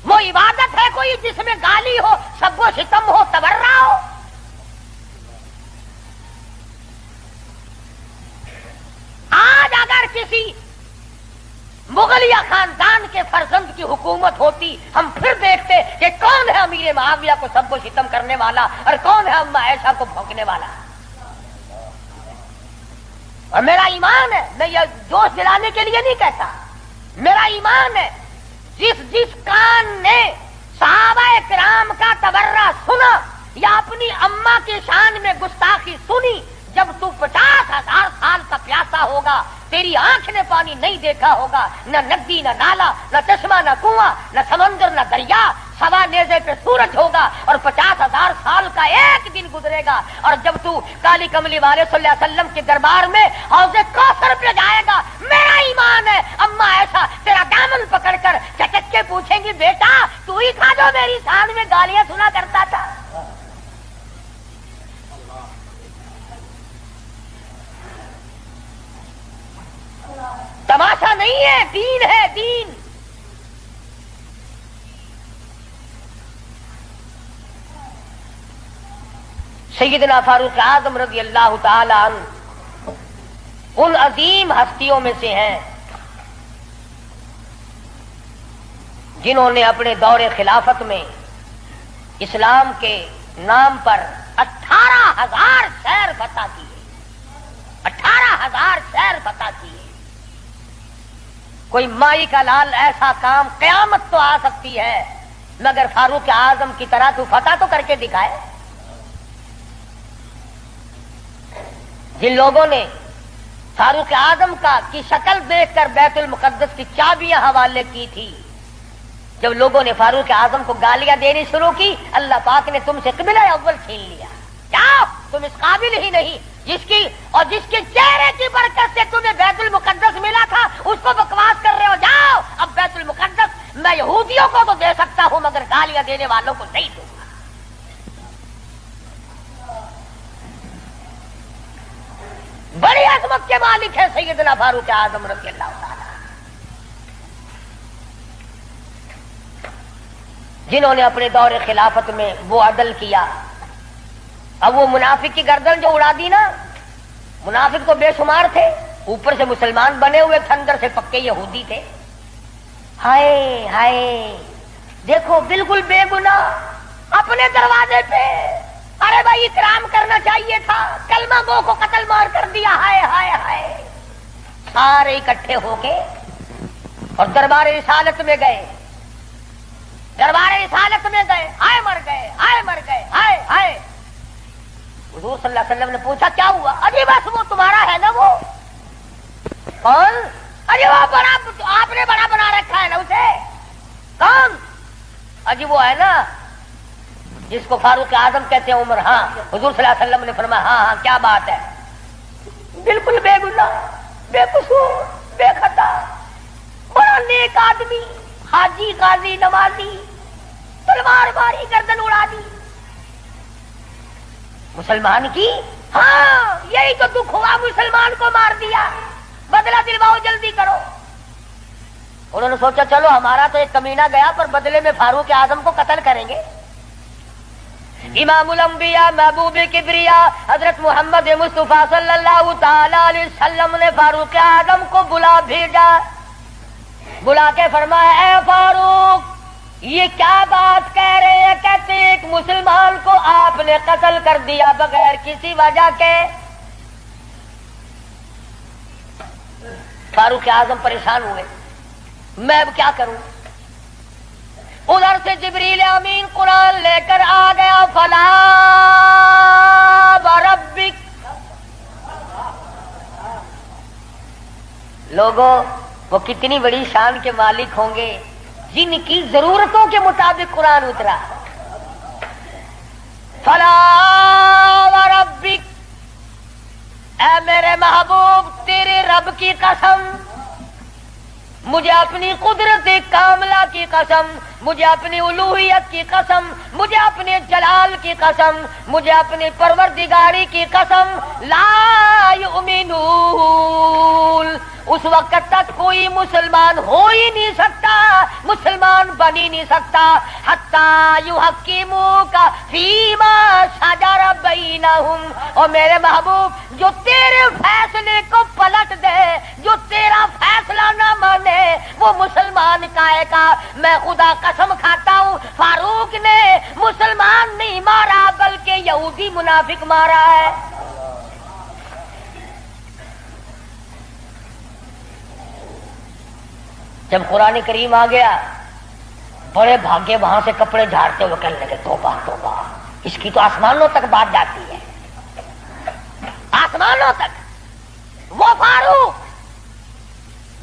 S1: وہ عبادت ہے کوئی جس میں گالی ہو، سب و ستم ہو، تبرہ ہو؟ آج اگر کسی مغلیہ خاندان کے فرزند کی حکومت ہوتی ہم پھر دیکھتے کہ کون ہے امیر معاویہ کو سب و ستم کرنے والا اور کون ہے اما عائشہ کو بھونکنے والا. اور میرا ایمان ہے، میں یہ جوش دلانے کے لیے نہیں کہتا، میرا ایمان ہے جس کان نے صحابہ کرام کا تبرہ سنا یا اپنی اما کی شان میں گستاخی سنی، جب تو 50,000 سال کا پیاسا ہوگا تیری آنکھ نے پانی نہیں دیکھا ہوگا، نہ ندی نہ نالا نہ چشمہ نہ کنواں نہ سمندر نہ دریا، سوا نیزے پہ سورج ہوگا اور 50,000 سال کا ایک دن گزرے گا. اور جب تو کالی کملی والے صلی اللہ علیہ وسلم کے دربار میں حوض کوثر پہ جائے گا، میرا ایمان ہے اما ایسا تیرا دامن پکڑ کر چٹک کے پوچھیں گی بیٹا تو ہی تھا جو میری شان میں گالیاں سنا کرتا تھا. تماشا نہیں ہے، دین ہے دین. سیدنا فاروق اعظم رضی اللہ تعالی عنہ ان عظیم ہستیوں میں سے ہیں جنہوں نے اپنے دور خلافت میں اسلام کے نام پر 18,000 شہر فتح کیے. کوئی مائی کا لال ایسا کام قیامت تو آ سکتی ہے مگر فاروق اعظم کی طرح تو فتح تو کر کے دکھائے. جن لوگوں نے فاروق اعظم کی شکل دیکھ کر بیت المقدس کی چابیاں حوالے کی تھی، جب لوگوں نے فاروق اعظم کو گالیاں دینی شروع کی، اللہ پاک نے تم سے قبلہ اول چھین لیا. جاؤ، تم اس قابل ہی نہیں. جس کے چہرے کی برکت سے تمہیں بیت المقدس ملا تھا اس کو بکواس کر رہے ہو. جاؤ، اب بیت المقدس میں یہودیوں کو تو دے سکتا ہوں مگر گالیاں دینے والوں کو نہیں دوں گا. بڑی عظمت کے مالک ہے سیدنا فاروق اعظم رضی اللہ تعالی، جنہوں نے اپنے دور خلافت میں وہ عدل کیا. اب وہ منافق کی گردن جو اڑا دی نا، منافق تو بے شمار تھے، اوپر سے مسلمان بنے ہوئے تھے، اندر سے پکے یہودی تھے. ہائے ہائے، دیکھو بالکل بے گناہ اپنے دروازے پہ. ارے بھائی اکرام کرنا چاہیے تھا، کلمہ گو کو قتل مار کر دیا. ہائے ہائے ہائے. سارے اکٹھے ہو کے اور دربار رسالت میں گئے، دربار رسالت میں گئے. ہائے مر گئے، ہائے مر گئے، ہائے ہائے. حضور صلی اللہ علیہ وسلم نے پوچھا کیا ہوا؟ ارے بس وہ تمہارا ہے نا. وہ کون؟ ارے وہ بڑا، آپ نے بڑا بنا رکھا ہے نا اسے. کون؟ اجی وہ ہے نا جس کو فاروق اعظم کہتے ہیں، عمر. ہاں. حضور صلی اللہ علیہ وسلم نے فرمایا ہاں ہاں کیا بات ہے، بالکل بے گناہ، بے قصور، بے خطا، بڑا نیک آدمی، حاجی، قاضی، نمازی، تلوار ماری گردن اڑا دی مسلمان کی. ہاں یہی تو دکھ ہوا، مسلمان کو مار دیا، بدلہ دلواؤ، جلدی کرو. انہوں نے سوچا چلو ہمارا تو ایک کمینہ گیا پر بدلے میں فاروق اعظم کو قتل کریں گے. امام الانبیاء، محبوب کبریا حضرت محمد مصطفیٰ صلی اللہ تعالی علیہ وسلم نے فاروق اعظم کو بلا بھیجا. بلا کے فرمایا اے فاروق، یہ کیا بات کہہ رہے ہیں؟ کہتے ایک مسلمان کو آپ نے قتل کر دیا بغیر کسی وجہ کے. فاروق اعظم پریشان ہوئے، میں اب کیا کروں؟ ادھر سے جبریل امین قرآن لے کر آ گیا. فلا وربک. لوگوں، وہ کتنی بڑی شان کے مالک ہوں گے جن کی ضرورتوں کے مطابق قرآن اترا. فلا وربک، اے میرے محبوب تیرے رب کی قسم، مجھے اپنی قدرت کاملہ کی قسم، مجھے اپنی الوہیت کی قسم، مجھے اپنے جلال کی قسم، مجھے اپنی پروردگاری کی قسم، لا یؤمنون. اس وقت تک کوئی مسلمان ہو ہی نہیں سکتا، مسلمان بن ہی نہیں سکتا، حتی یحکموک فیما شجر بینہم. اور میرے محبوب جو تیرے فیصلے کو پلٹ دے، جو تیرا فیصلہ نہ مانے، وہ مسلمان کائے کا. میں خدا قسم کھاتا ہوں فاروق نے مسلمان نہیں مارا بلکہ یہودی منافق مارا ہے. جب قرآن کریم آ گیا، بڑے بھاگے وہاں سے کپڑے جھاڑتے ہوئے کہنے لگے توبہ توبہ، اس کی تو آسمانوں تک بات جاتی ہے، آسمانوں تک. وہ فاروق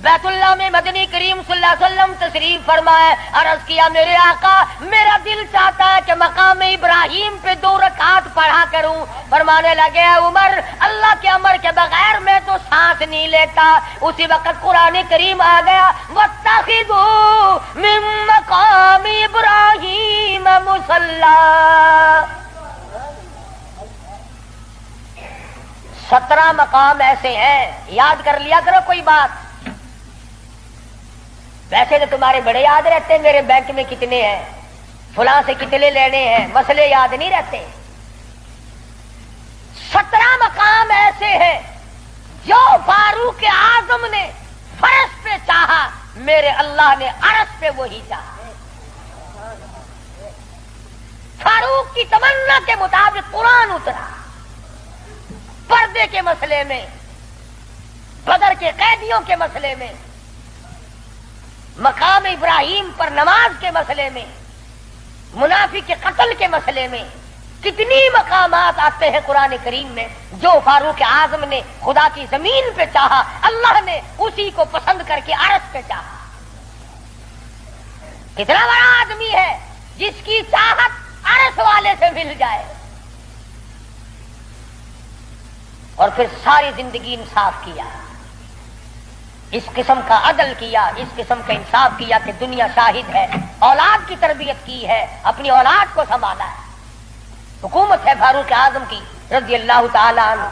S1: بیت اللہ میں مدنی کریم صلی اللہ علیہ وسلم تشریف فرمائے. عرض کیا میرے آقا میرا دل چاہتا ہے کہ مقام ابراہیم پہ 2 رکعات پڑھا کروں. فرمانے لگے عمر، اللہ کے امر کے بغیر میں تو سانس نہیں لیتا. اسی وقت قرآن کریم آ گیا، واتخذوا من مقام ابراہیم مصلی. 17 مقام ایسے ہیں، یاد کر لیا کرو کوئی بات. ویسے تو تمہارے بڑے یاد رہتے ہیں میرے بینک میں کتنے ہیں، فلاں سے کتنے لینے ہیں، مسئلے یاد نہیں رہتے. 17 مقام ایسے ہیں جو فاروق اعظم نے فرش پہ چاہا، میرے اللہ نے عرش پہ وہی چاہا. فاروق کی تمنا کے مطابق قرآن اترا. پردے کے مسئلے میں، بدر کے قیدیوں کے مسئلے میں، مقام ابراہیم پر نماز کے مسئلے میں، منافق کے قتل کے مسئلے میں کتنی مقامات آتے ہیں قرآن کریم میں. جو فاروق اعظم نے خدا کی زمین پہ چاہا، اللہ نے اسی کو پسند کر کے عرش پہ چاہا. کتنا بڑا آدمی ہے جس کی چاہت عرش والے سے مل جائے. اور پھر ساری زندگی انصاف کیا، اس قسم کا عدل کیا، اس قسم کا انصاف کیا کہ دنیا شاہد ہے. اولاد کی تربیت کی ہے، اپنی اولاد کو سنبھالا ہے. حکومت ہے فاروق اعظم کی رضی اللہ تعالی عنہ.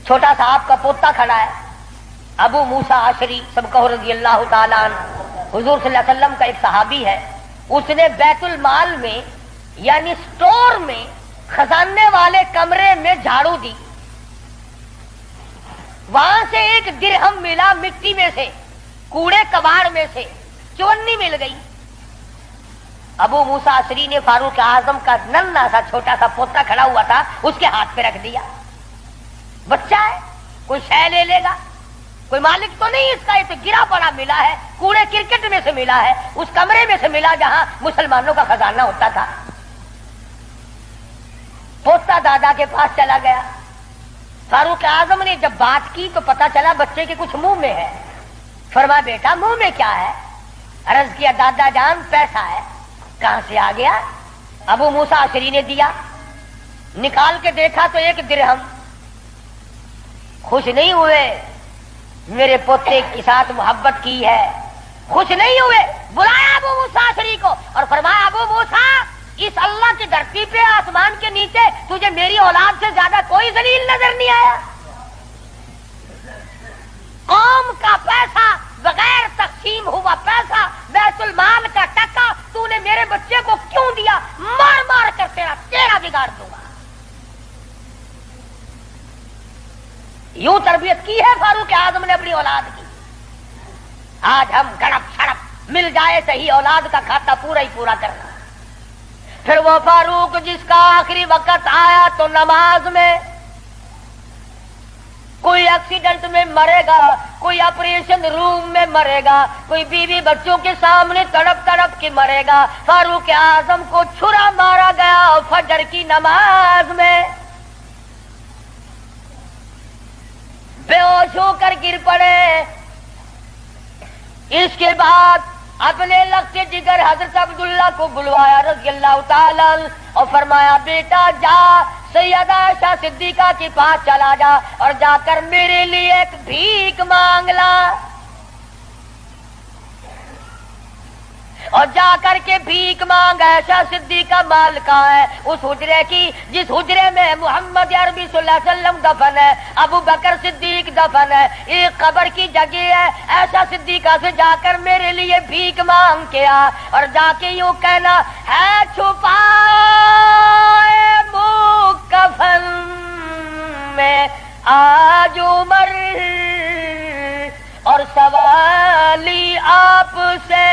S1: چھوٹا سا آپ کا پوتا کھڑا ہے ابو موسیٰ عشری، سب کہو رضی اللہ تعالی عنہ. حضور صلی اللہ علیہ وسلم کا ایک صحابی ہے، اس نے بیت المال میں یعنی سٹور میں خزانے والے کمرے میں جھاڑو دی، وہاں سے ایک درہم ملا مٹی میں سے، کوڑے کباڑ میں سے چونی مل گئی. ابو موسیٰ عشری نے فاروق اعظم کا ننھا سا چھوٹا سا پوتا کھڑا ہوا تھا اس کے ہاتھ پہ رکھ دیا. بچہ ہے، کوئی شے لے لے گا، کوئی مالک تو نہیں اس کا، یہ تو گرا پڑا ملا ہے، کوڑے کرکٹ میں سے ملا ہے، اس کمرے میں سے ملا جہاں مسلمانوں کا خزانہ ہوتا تھا. پوتا دادا کے پاس چلا گیا. فاروق اعظم نے جب بات کی تو پتا چلا بچے کے کچھ منہ میں ہے. فرمایا بیٹا منہ میں کیا ہے؟ عرض کیا دادا جان پیسہ ہے. کہاں سے آ گیا؟ ابو موسیٰ عشری نے دیا. نکال کے دیکھا تو ایک درہم. خوش نہیں ہوئے، میرے پوتے کے ساتھ محبت کی ہے، خوش نہیں ہوئے. بلایا ابو موسیٰ عشری کو اور فرمایا ابو موسیٰ، اس اللہ کی دھرتی پہ آسمان کے نیچے تجھے میری اولاد سے زیادہ کوئی ذلیل نظر نہیں آیا؟ قوم کا پیسہ، بغیر تقسیم ہوا پیسہ، بیت المال کا ٹکا تو نے میرے بچے کو کیوں دیا؟ مار مار کر تیرا بگاڑ دوں گا. یوں تربیت کی ہے فاروق اعظم نے اپنی اولاد کی. آج ہم گڑپ چھڑپ مل جائے صحیح اولاد کا کھاتا پورا ہی پورا کرنا. پھر وہ فاروق جس کا آخری وقت آیا تو نماز میں، کوئی ایکسیڈنٹ میں مرے گا، کوئی آپریشن روم میں مرے گا، کوئی بیوی بچوں کے سامنے تڑپ تڑپ کے مرے گا. فاروق اعظم کو چھرا مارا گیا فجر کی نماز میں، بے ہوش ہو کر گر پڑے. اس کے بعد اپنے لگتے جگر حضرت عبداللہ کو بلوایا رضی اللہ تعالی اور فرمایا بیٹا جا سیدہ عائشہ صدیقہ کے پاس چلا جا اور جا کر میرے لیے ایک بھیک مانگ لا. اور جا کر کے بھیک مانگ. عائشہ صدیقہ مالکہ ہے اس حجرے کی جس حجرے میں محمد عربی صلی اللہ علیہ وسلم دفن ہے، ابو بکر صدیق دفن ہے، ایک قبر کی جگہ ہے. عائشہ صدیقہ سے جا کر میرے لیے بھیک مانگ کے آ اور جا کے یوں کہنا ہے چھپائے کفن میں آج عمر اور سوالی آپ سے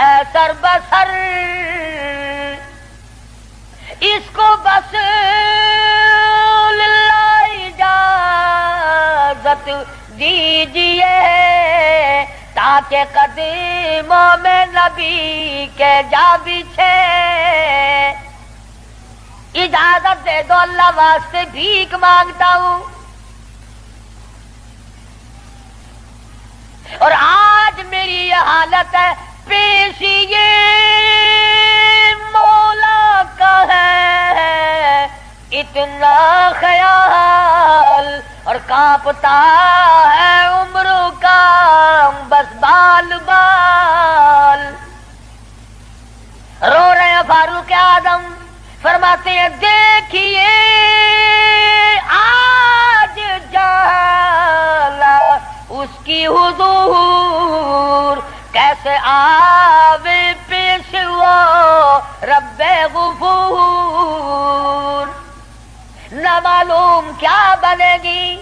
S1: اے سر بسر، اس کو بس للہ اجازت دیجئے تاکہ قدموں میں نبی کے جا بچھے. اجازت دے دو اللہ واسطے بھیک مانگتا ہوں. اور آج میری یہ حالت ہے، پیش یہ مولا کا ہے اتنا خیال اور کانپتا ہے عمروں کا بس بال بال. رو رہے ہیں فاروق اعظم، فرماتے ہیں دیکھیے آج جالا اس کی حضور کیسے آوے پیش وہ رب غفور. نہ معلوم کیا بنے گی.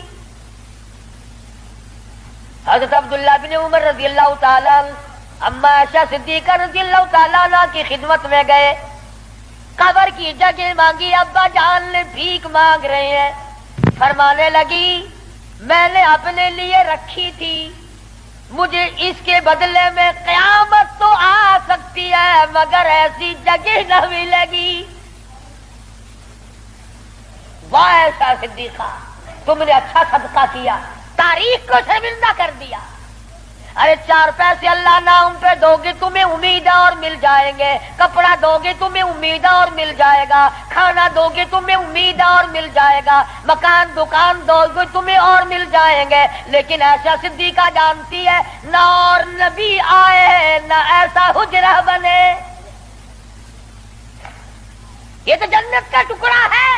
S1: حضرت عبداللہ بن عمر رضی اللہ تعالیٰ اما عائشہ صدیقہ رضی اللہ تعالیٰ عنہ کی خدمت میں گئے، قبر کی جگہ مانگی. ابا جان نے بھیک مانگ رہے ہیں. فرمانے لگی میں نے اپنے لیے رکھی تھی مجھے اس کے بدلے میں قیامت تو آ سکتی ہے مگر ایسی جگہ نہ ملے گی۔ واہ ایسا صدیقہ، تم نے اچھا صدقہ کیا، تاریخ کو شرمندہ کر دیا۔ ارے 4 پیسے اللہ نہ ان پہ دو گے تمہیں امید ہے اور مل جائیں گے، کپڑا دو گے تمہیں امید ہے اور مل جائے گا، کھانا دو گے تمہیں امید ہے اور مل جائے گا، مکان دکان دو گے تمہیں اور مل جائیں گے، لیکن ایسا صدیقہ جانتی ہے نہ اور نبی آئے نہ ایسا حجرہ بنے۔ یہ تو جنت کا ٹکڑا ہے۔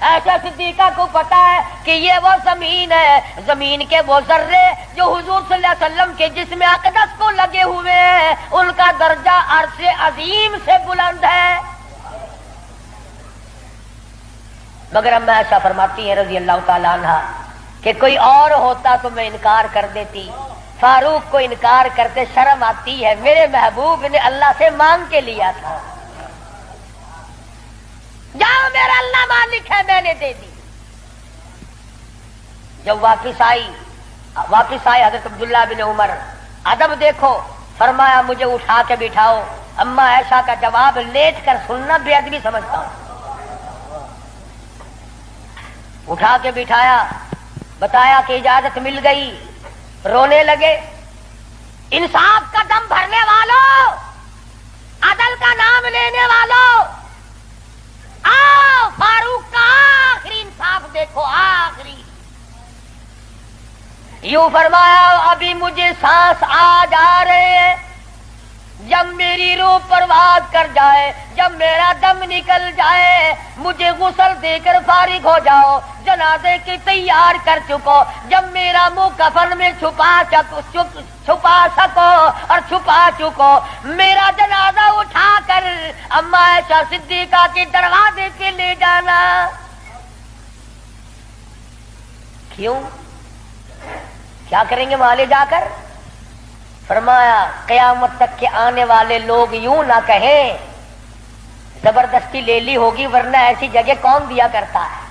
S1: ایسا صدیقہ کو پتا ہے کہ یہ وہ زمین ہے، زمین کے وہ ذرے جو حضور صلی اللہ علیہ وسلم کے جسم اقدس کو لگے ہوئے ہیں، ان کا درجہ عرش عظیم سے بلند ہے۔ مگر اما عائشہ فرماتی ہیں رضی اللہ تعالی عنہ کہ کوئی اور ہوتا تو میں انکار کر دیتی، فاروق کو انکار کرتے شرم آتی ہے، میرے محبوب نے اللہ سے مانگ کے لیا تھا، جاؤ میرا اللہ مالک ہے میں نے دے دی۔ جب واپس آئے حضرت عبداللہ بن عمر، ادب دیکھو، فرمایا مجھے اٹھا کے بٹھاؤ۔ اما عائشہ کا جواب لیٹ کر سننا بے ادبی سمجھتا ہوں۔ اٹھا کے بٹھایا، بتایا کہ اجازت مل گئی، رونے لگے۔ انصاف کا دم بھرنے والوں، عدل کا نام لینے والوں، آؤ فاروق کا آخری انصاف دیکھو، آخری۔ یوں فرمایا ابھی مجھے سانس آ جا رہے ہیں، جب میری روح پرواز کر جائے، جب میرا دم نکل جائے، مجھے غسل دے کر فارغ ہو جاؤ، جنازے کی تیار کر چکو، جب میرا منہ کفن میں چھپا سکو اور چھپا چکو، میرا جنازہ اٹھا کر اما عائشہ صدیقہ کے دروازے پہ لے جانا۔ کیوں؟ کیا کریں گے وہاں لے جا کر؟ فرمایا قیامت تک کے آنے والے لوگ یوں نہ کہیں زبردستی لے لی ہوگی، ورنہ ایسی جگہ کون دیا کرتا ہے۔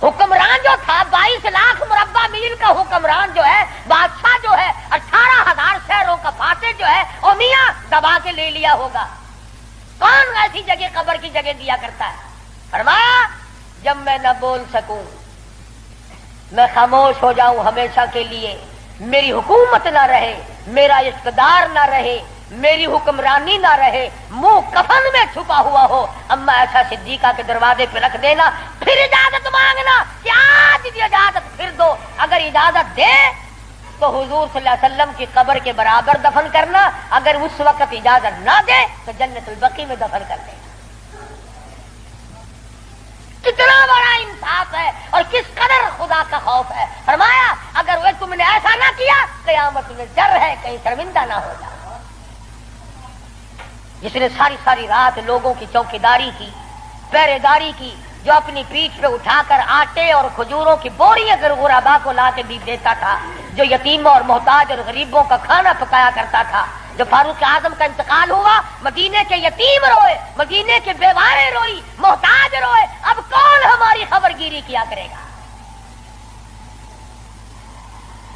S1: حکمران جو تھا 22 لاکھ مربع میل کا حکمران جو ہے، بادشاہ جو ہے 18,000 شہروں کا فاتح جو ہے، او میاں دبا کے لے لیا ہوگا، کون ایسی جگہ قبر کی جگہ دیا کرتا ہے؟ فرمایا جب میں نہ بول سکوں، میں خاموش ہو جاؤں ہمیشہ کے لیے، میری حکومت نہ رہے، میرا اقتدار نہ رہے، میری حکمرانی نہ رہے، منہ کفن میں چھپا ہوا ہو، اما ایسا صدیقہ کے دروازے پہ رکھ دینا، پھر اجازت مانگنا کہ آج بھی اجازت پھر دو، اگر اجازت دے تو حضور صلی اللہ علیہ وسلم کی قبر کے برابر دفن کرنا، اگر اس وقت اجازت نہ دے تو جنت البقیع میں دفن کر دینا۔ کتنا بڑا انصاف ہے اور کس قدر خدا کا خوف ہے۔ فرمایا اگر وہ تم نے ایسا نہ کیا قیامت میں ڈر ہے کہیں شرمندہ نہ ہو جائے۔ جس نے ساری رات لوگوں کی چوکیداری کی، پہرے داری کی، جو اپنی پیٹھ پہ اٹھا کر آٹے اور کھجوروں کی بوری اگر غربا کو لا کے بھی دیتا تھا، جو یتیموں اور محتاج اور غریبوں کا کھانا پکایا کرتا تھا، جو فاروق اعظم کا انتقال ہوا، مدینے کے یتیم روئے، مدینے کے بیوارے روئی، محتاج روئے، اب کون ہماری خبر گیری کیا کرے گا؟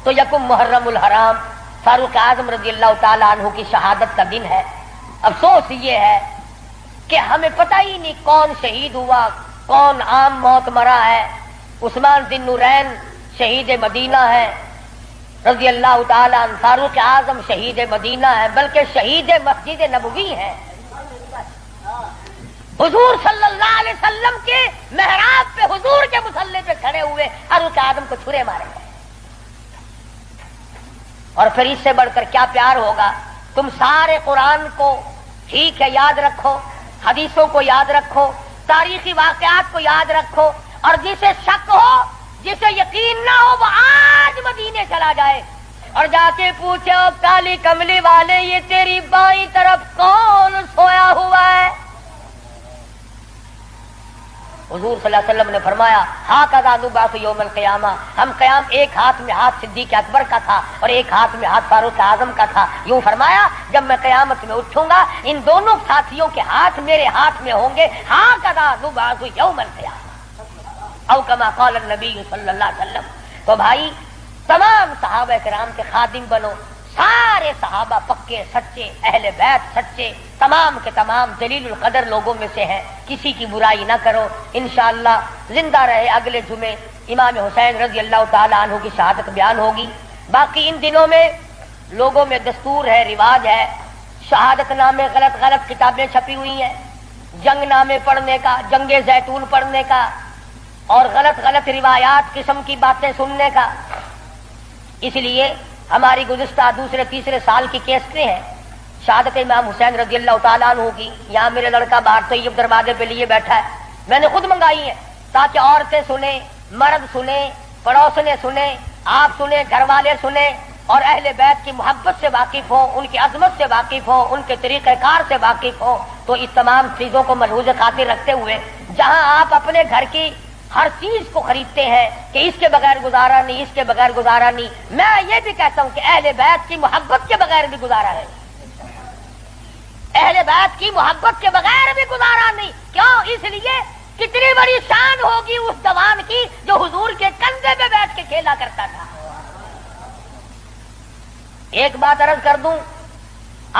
S1: تو یکم محرم الحرام فاروق اعظم رضی اللہ تعالی عنہ کی شہادت کا دن ہے۔ افسوس یہ ہے کہ ہمیں پتہ ہی نہیں کون شہید ہوا، کون عام موت مرا ہے۔ عثمان ذی النورین شہید مدینہ ہے رضی اللہ تعالی عنہ، فاروق اعظم شہید مدینہ ہے، بلکہ شہید مسجد نبوی ہے۔ حضور صلی اللہ علیہ وسلم کے محراب پہ حضور کے مصلی پہ کھڑے ہوئے فاروق اعظم کو چھرے مارے گئے۔ اور پھر اس سے بڑھ کر کیا پیار ہوگا؟ تم سارے قرآن کو ٹھیک ہے یاد رکھو، حدیثوں کو یاد رکھو، تاریخی واقعات کو یاد رکھو، اور جسے شک ہو، جسے یقین نہ ہو، وہ آج مدینے چلا جائے اور جا کے پوچھے او کالی کملی والے یہ تیری بائیں طرف کون سویا ہوا ہے؟ حضور صلی اللہ علیہ وسلم نے فرمایا ہاکذا نبعث یوم القیامہ، ہم قیام ایک ہاتھ میں ہاتھ صدیق اکبر کا تھا اور ایک ہاتھ میں ہاتھ فاروق اعظم کا تھا۔ یوں فرمایا جب میں قیامت میں اٹھوں گا ان دونوں ساتھیوں کے ہاتھ میرے ہاتھ میں ہوں گے، ہاکذا نبعث یوم القیامہ، او کما قال النبی صلی اللہ علیہ وسلم۔ تو بھائی تمام صحابہ کرام کے خادم بنو، سارے صحابہ پکے سچے، اہل بیت سچے، تمام کے تمام جلیل القدر لوگوں میں سے ہیں، کسی کی برائی نہ کرو۔ انشاءاللہ زندہ رہے اگلے جمعے امام حسین رضی اللہ تعالی عنہ کی شہادت بیان ہوگی۔ باقی ان دنوں میں لوگوں میں دستور ہے، رواج ہے، شہادت نامے غلط غلط کتابیں چھپی ہوئی ہیں، جنگ نامے پڑھنے کا، جنگ زیتون پڑھنے کا، اور غلط غلط روایات قسم کی باتیں سننے کا۔ اس لیے ہماری گزشتہ دوسرے تیسرے سال کی کیسٹیں ہیں شہادت امام حسین رضی اللہ تعالیٰ عنہ کی۔ یہاں میرے لڑکا باہر طیب دروازے پہ لیے بیٹھا ہے، میں نے خود منگائی ہیں تاکہ عورتیں سنیں، مرد سنیں، پڑوسنے سنیں، آپ سنیں، گھر والے سنیں، اور اہل بیت کی محبت سے واقف ہوں، ان کی عظمت سے واقف ہوں، ان کے طریقہ کار سے واقف ہوں۔ تو اس تمام چیزوں کو ملحوظ خاطر رکھتے ہوئے جہاں آپ اپنے گھر کی ہر چیز کو خریدتے ہیں کہ اس کے بغیر گزارا نہیں، اس کے بغیر گزارا نہیں، میں یہ بھی کہتا ہوں کہ اہل بیت کی محبت کے بغیر بھی گزارا ہے، اہل بیت کی محبت کے بغیر بھی گزارا نہیں۔ کیوں؟ اس لیے کتنی بڑی شان ہوگی اس جوان کی جو حضور کے کندھے پہ بیٹھ کے کھیلا کرتا تھا۔ ایک بات عرض کر دوں،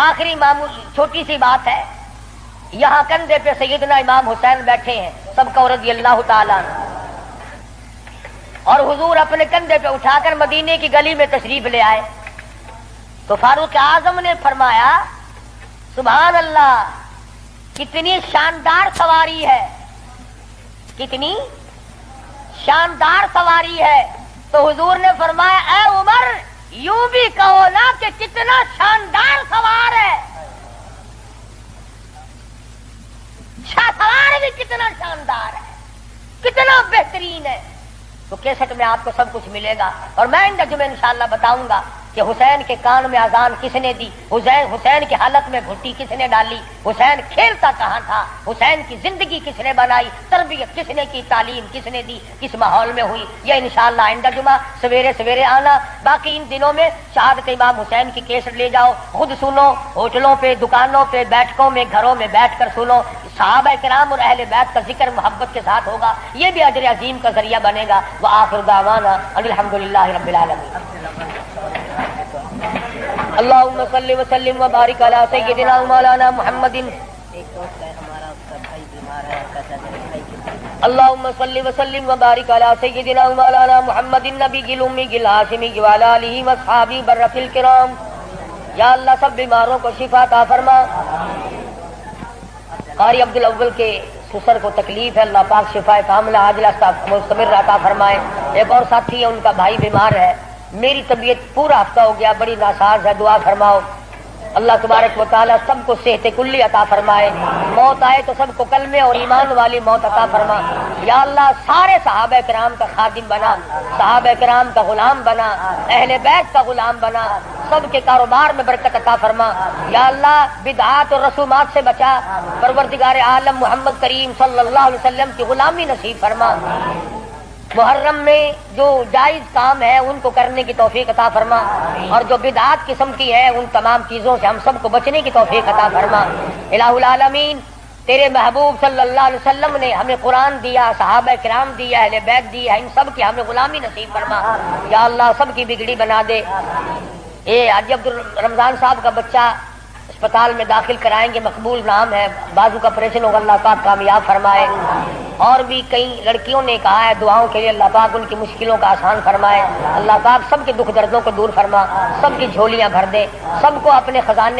S1: آخری معمول چھوٹی سی بات ہے، یہاں کندھے پہ سیدنا امام حسین بیٹھے ہیں سب کو رضی اللہ تعالیٰ عنہ، اور حضور اپنے کندھے پہ اٹھا کر مدینے کی گلی میں تشریف لے آئے تو فاروق اعظم نے فرمایا سبحان اللہ، کتنی شاندار سواری ہے، کتنی شاندار سواری ہے۔ تو حضور نے فرمایا اے عمر، یوں بھی کہو نا کہ کتنا شاندار سوار ہے، سوار بھی کتنا شاندار ہے، کتنا بہترین ہے۔ تو کیسٹ میں آپ کو سب کچھ ملے گا، اور میں ان میں انشاءاللہ بتاؤں گا کہ حسین کے کان میں اذان کس نے دی، حسین کے حلق میں گھٹی کس نے ڈالی، حسین کھیلتا کہاں تھا، حسین کی زندگی کس نے بنائی، تربیت کس نے کی، تعلیم کس نے دی، کس ماحول میں ہوئی، یہ انشاءاللہ آئندہ جمعہ سویرے سویرے آنا۔ باقی ان دنوں میں شہادت امام حسین کی کیسٹ لے جاؤ، خود سنو، ہوٹلوں پہ، دکانوں پہ، بیٹھکوں میں، گھروں میں بیٹھ کر سنو، صحابہ کرام اور اہل بیت کا ذکر محبت کے ساتھ ہوگا، یہ بھی اجر عظیم کا ذریعہ بنے گا۔ وآخر دعوانا الحمدللہ رب العالمین۔ اللہم صلی وسلم وبارک علی سیدنا مولانا محمد۔ اللہم صلی وسلم وبارک علی سیدنا مولانا محمد النبی الامی الہاشمی وعلی آلہ واصحابہ برۃ الکرام۔ یا اللہ سب بیماروں کو شفا عطا فرما۔ قاری عبدالاول کے سسر کو تکلیف ہے، اللہ پاک شفا کاملہ عاجلہ مستمر عطا فرمائے۔ ایک اور ساتھی ہے، ان کا بھائی بیمار ہے، میری طبیعت پورا ہفتہ ہو گیا بڑی ناساز ہے، دعا فرماؤ اللہ تبارک و تعالی سب کو صحت کلی عطا فرمائے، موت آئے تو سب کو کلمے اور ایمان والی موت عطا فرما۔ یا اللہ سارے صحابہ کرام کا خادم بنا، صحابہ کرام کا غلام بنا، اہل بیت کا غلام بنا، سب کے کاروبار میں برکت عطا فرما۔ یا اللہ بدعات اور رسومات سے بچا، پروردگار عالم محمد کریم صلی اللہ علیہ وسلم کی غلامی نصیب فرما۔ محرم میں جو جائز کام ہے ان کو کرنے کی توفیق عطا فرما، اور جو بدعات قسم کی ہے ان تمام چیزوں سے ہم سب کو بچنے کی توفیق عطا فرما۔ الہ العالمین تیرے محبوب صلی اللہ علیہ وسلم نے ہمیں قرآن دیا، صحابہ کرام دیا، اہل بیت دیا، ان سب کی ہمیں غلامی نصیب فرما۔ یا اللہ سب کی بگڑی بنا دے۔ حاجی عبد الرمضان صاحب کا بچہ اسپتال میں داخل کرائیں گے، مقبول نام ہے، بازو کا آپریشن ہوگا، اللہ پاک کامیاب فرمائے۔ اور بھی کئی لڑکیوں نے کہا ہے دعاؤں کے لیے، اللہ پاک ان کی مشکلوں کا آسان فرمائے، اللہ پاک سب کے دکھ دردوں کو دور فرما، سب کی جھولیاں بھر دے، سب کو اپنے خزانے